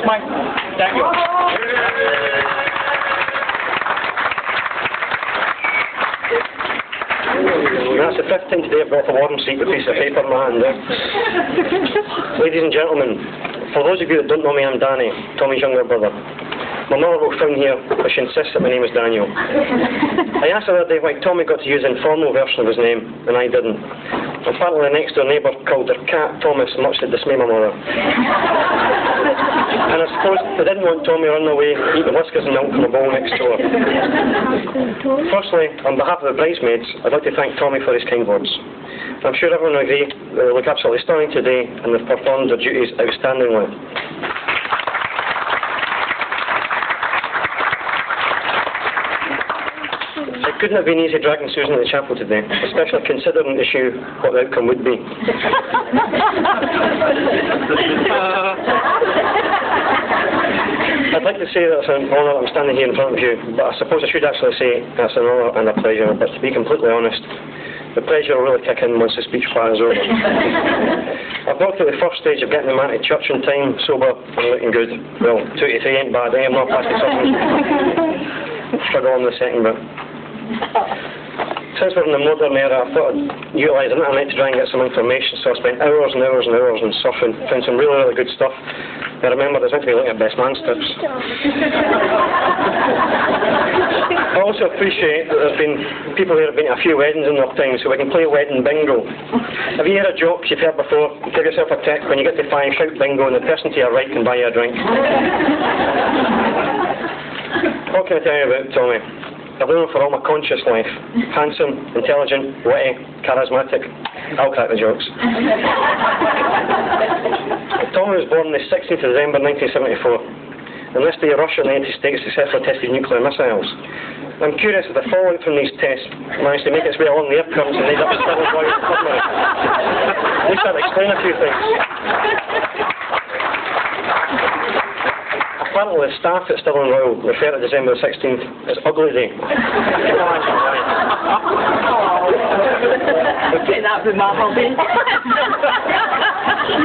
Mike. Thank you. That's the 15th day I've got the warm seat with a piece of paper in my hand. Ladies and gentlemen, for those of you that don't know me, I'm Danny, Tommy's younger brother. My mother will phone here, but she insists that my name is Daniel. I asked the other day why Tommy got to use the informal version of his name, and I didn't. Apparently the next door neighbour called their cat Thomas, much to dismay my mother. And I suppose they didn't want Tommy running away eating whiskers and milk from a bowl next door. Firstly, on behalf of the bridesmaids, I'd like to thank Tommy for his kind words. I'm sure everyone will agree they look absolutely stunning today and they've performed their duties outstandingly. It couldn't have been easy dragging Susan to the chapel today, especially considering the issue what the outcome would be. I'd like to say that it's an honour that I'm standing here in front of you, but I suppose I should actually say that's an honour and a pleasure, but to be completely honest, the pleasure will really kick in once the speech part is over. I've got to the first stage of getting the man to church in time, sober and looking good. Well, 2 to 3 ain't bad, I'm not past the something. Struggle on the second bit. Since we're in the modern era, I thought I'd utilise the internet to try and get some information, so I spent hours and hours and hours on surfing, found some really, really good stuff. I remember there's meant to be looking at best man tips. I also appreciate that there's been people here have been to a few weddings in their time, so we can play wedding bingo. Have you heard a joke you've heard before? You give yourself a tick, when you get to 5, shout bingo, and the person to your right can buy you a drink. What can I tell you about Tommy? I've known him for all my conscious life. Handsome, intelligent, witty, charismatic. I'll crack the jokes. Tommy was born on the 16th of December 1974. On this day, Russia and the United States successfully tested nuclear missiles. I'm curious if the fallout from these tests managed to make its way along the air currents and lead up to Civil War submarine. At least that'd explain a few things. Apparently the staff at Stirling Royal refer to December the 16th as Ugly Day. That would be my hobby.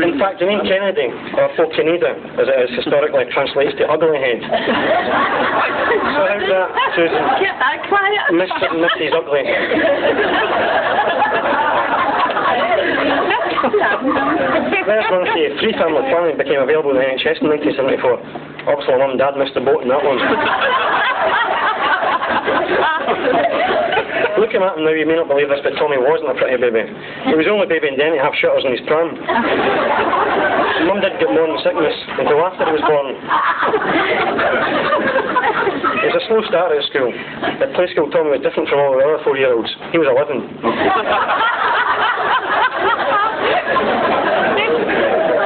In fact, the name Kennedy, or Canada, as it is historically, translates to ugly head. So how's that, Susan? Keep that quiet. Mr. and Mrs. Ugly. There's one for you. Free family planning became available in the NHS in 1974. Obviously, Mum and Dad missed the boat in that one. Looking at him now, you may not believe this, but Tommy wasn't a pretty baby. He was the only baby in Denny to have shutters in his pram. Mum didn't get morning sickness until after he was born. It was a slow start at school. At play school, Tommy was different from all the other 4-year-olds. He was 11.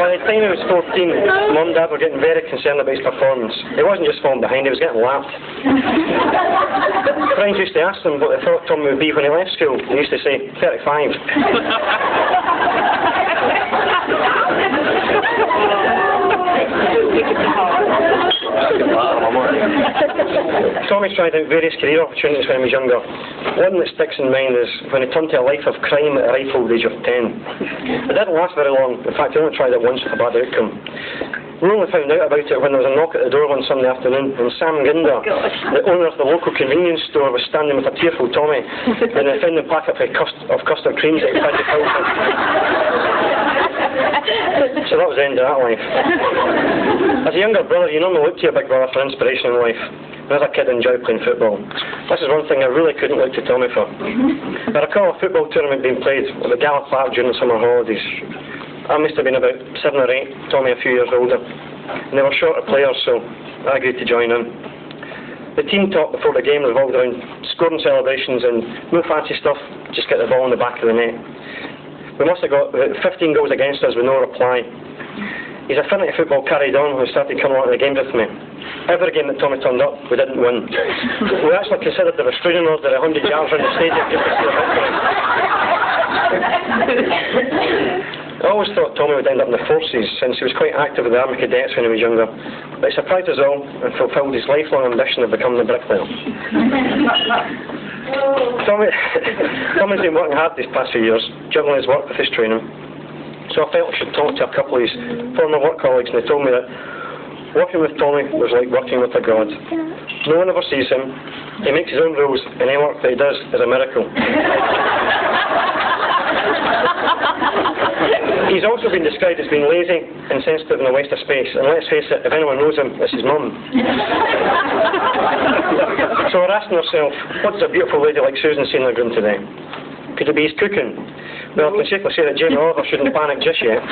By the time he was 14, Mum and Dad were getting very concerned about his performance. He wasn't just falling behind, he was getting lapped. Friends used to ask him what they thought Tommy would be when he left school. He used to say, 35. Tommy's tried out various career opportunities when he was younger. One that sticks in mind is when he turned to a life of crime at a ripe old age of 10. It didn't last very long. In fact, he only tried it once with a bad outcome. We only found out about it when there was a knock at the door one Sunday afternoon, and Sam Ginder, the owner of the local convenience store, was standing with a tearful Tommy, and they found the packet of custard creams that he tried to fill for. So that was the end of that life. As a younger brother, you normally look to your big brother for inspiration in life. And as a kid, I enjoyed playing football. This is one thing I really couldn't look to Tommy for. I recall a football tournament being played at the Gala Park during the summer holidays. I must have been about 7 or 8, Tommy a few years older. And they were shorter players, so I agreed to join in. The team talk before the game revolved around scoring celebrations and no fancy stuff, just get the ball in the back of the net. We must have got 15 goals against us with no reply. His affinity for football carried on when he started coming on to the games with me. Every game that Tommy turned up, we didn't win. We actually considered the restraining order 100 yards around the stadium just to see a victory. I always thought Tommy would end up in the forces, since he was quite active with the Army Cadets when he was younger. But he surprised us all and fulfilled his lifelong ambition of becoming a bricklayer. Tommy's been working hard these past few years, juggling his work with his training. So I felt I should talk to a couple of his former work colleagues, and they told me that Working with Tommy was like working with a god. No one ever sees him. He makes his own rules, and any work that he does is a miracle. He's also been described as being lazy, insensitive, and a waste of space. And let's face it, if anyone knows him, it's his mum. So we're asking ourselves, what does a beautiful lady like Susan see in her room today? Could it be his cooking? Well, I can safely say that Jamie Oliver shouldn't panic just yet.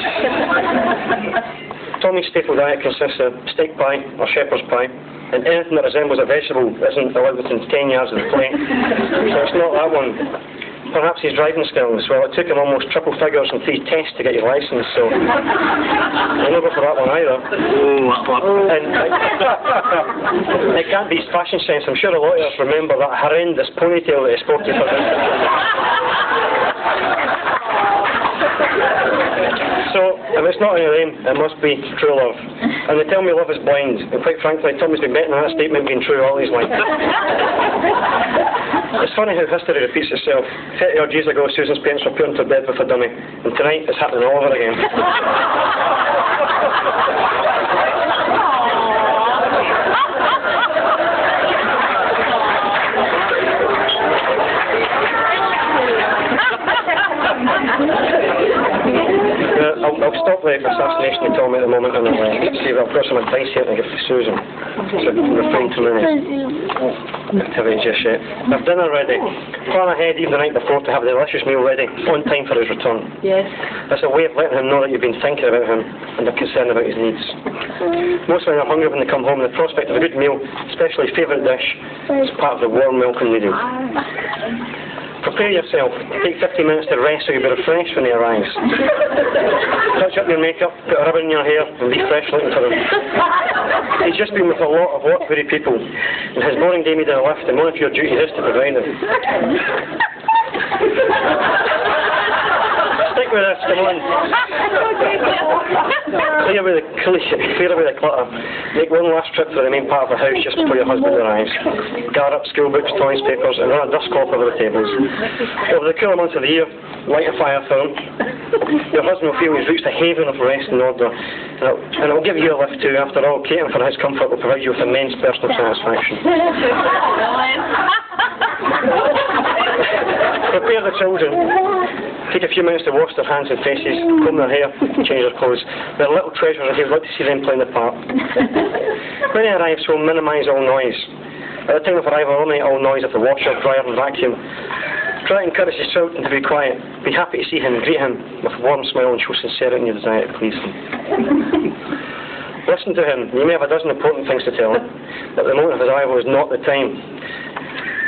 Tommy's staple diet consists of steak pie or shepherd's pie, and anything that resembles a vegetable isn't allowed within 10 yards of the plate. So it's not that one. Perhaps his driving skills. Well, it took him almost triple figures and 3 tests to get your licence, so I'll not go for that one either. And it can't be his fashion sense. I'm sure a lot of us remember that horrendous ponytail that he sported for this. So, if it's not any of them, it must be true love. And they tell me love is blind, and quite frankly, Tommy's been betting on that statement being true all his life. It's funny how history repeats itself. 30 odd years ago, Susan's parents were put into bed with a dummy, and tonight it's happening all over again. I'll stop the assassination of Tommy at the moment, and I'll see if I've got some advice here to give to Susan. So refrain too many activities just yet. I've dinner ready. Plan ahead even the night before to have the delicious meal ready on time for his return. Yes. That's a way of letting him know that you've been thinking about him and are concerned about his needs. Most men are hungry when they come home, and the prospect of a good meal, especially favourite dish, is part of the warm welcome needed. Prepare yourself. Take 15 minutes to rest so you'll be refreshed when he arrives. Touch up your makeup, put a ribbon in your hair, and be fresh looking for him. He's just been with a lot of work-weary people, and his boring day made in a lift, and one of your duties is to provide him. Stick with this, come on. Clear away the clutter. Make one last trip to the main part of the house just before your husband arrives. Gather up school books, toys, papers, and run a dust cloth over the tables. Over the cooler months of the year, light a fire for him. Your husband will feel he's reached a haven of rest and order, and it will give you a lift too. After all, catering for his comfort will provide you with immense personal satisfaction. Prepare the children. Take a few minutes to wash their hands and faces, comb their hair, change their clothes. They're little treasures and you'd like to see them playing the part. When he arrives, we'll minimise all noise. At the time of arrival, eliminate all noise of the washer, dryer and vacuum. Try to encourage his children to be quiet. Be happy to see him and greet him with a warm smile and show sincerity in your desire to please him. Listen to him. You may have a dozen important things to tell him, but the moment of his arrival is not the time.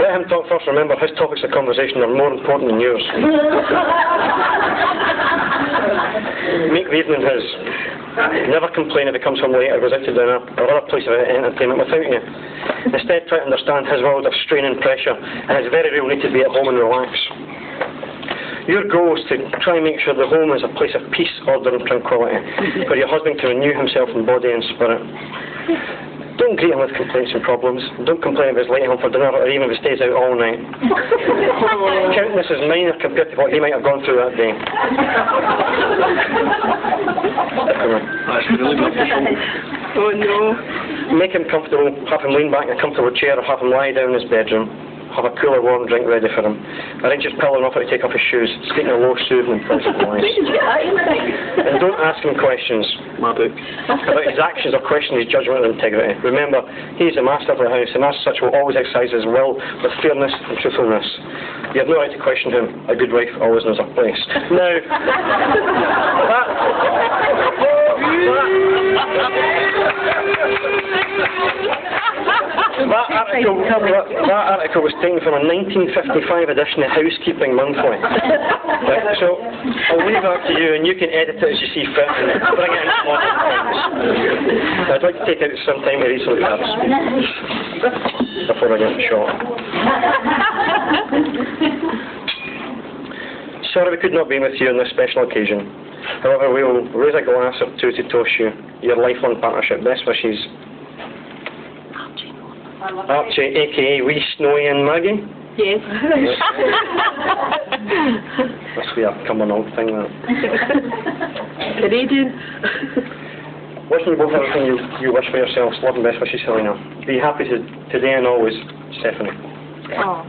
Let him talk first. Remember, his topics of conversation are more important than yours. Make the evening his. Never complain if he comes home late or goes out to dinner or other place of entertainment without you. Instead, try to understand his world of strain and pressure and his very real need to be at home and relax. Your goal is to try and make sure the home is a place of peace, order and tranquility, where your husband can renew himself in body and spirit. Don't greet him with complaints and problems. Don't complain if he's late home for dinner or even if he stays out all night. Count this as minor compared to what he might have gone through that day. That's really good. Oh no. Make him comfortable. Have him lean back in a comfortable chair or have him lie down in his bedroom. Have a cooler warm drink ready for him. Arrange his pillow and offer to take off his shoes. Speak in a low, soothing and pleasant voice. And don't ask him questions My book. about his actions or question his judgment or integrity. Remember, he is the master of the house, and as such will always exercise his will with fairness and truthfulness. You have no right to question him. A good wife always knows her place. Now, that article was taken from a 1955 edition of Housekeeping Monthly. Right, so I'll leave that to you, and you can edit it as you see fit and bring it into modern times. I'd like to take out some time to read some cards before I get shot. Sorry we could not be with you on this special occasion. However, we will raise a glass or two to toast you, your lifelong partnership. Best wishes, Archie, a.k.a. Wee Snowy and Maggie. Yes. That's where come on old thing, that. Canadian. Wishing you both everything you wish for yourselves. Love and best wishes, Helena. Be happy today and always, Stephanie. Oh.